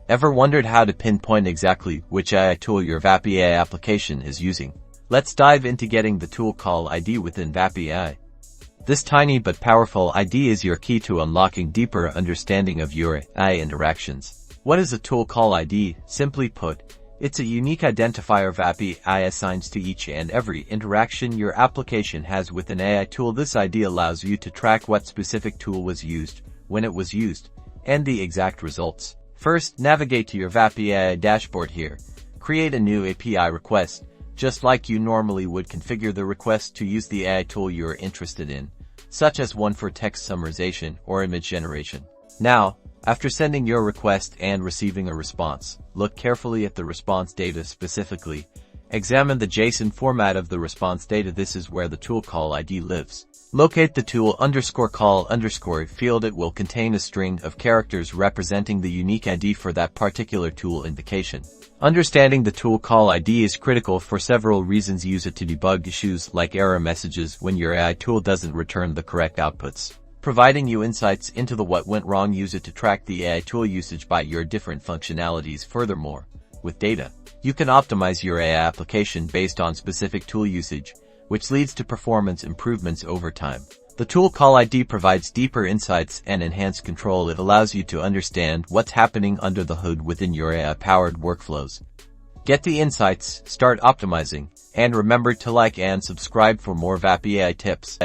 Ever wondered how to pinpoint exactly which AI tool your Vapi AI application is using? Let's dive into getting the tool call ID within Vapi AI. This tiny but powerful ID is your key to unlocking deeper understanding of your AI interactions. What is a tool call ID? Simply put, it's a unique identifier Vapi AI assigns to each and every interaction your application has with an AI tool. This ID allows you to track what specific tool was used, when it was used, and the exact results. First, navigate to your Vapi AI dashboard here. Create a new API request. Just like you normally would, configure the request to use the AI tool you're interested in, such as one for text summarization or image generation. Now, after sending your request and receiving a response, look carefully at the response data specifically. Examine the JSON format of the response data. This is where the tool call ID lives. Locate the tool_call_ field. It will contain a string of characters representing the unique ID for that particular tool invocation. Understanding the tool call ID is critical for several reasons. Use it to debug issues like error messages when your AI tool doesn't return the correct outputs, providing you insights into what went wrong. Use it to track the AI tool usage by your different functionalities. Furthermore, with data, you can optimize your AI application based on specific tool usage, which leads to performance improvements over time. The tool call ID provides deeper insights and enhanced control. It allows you to understand what's happening under the hood within your AI-powered workflows. Get the insights, start optimizing, and remember to like and subscribe for more Vapi AI tips.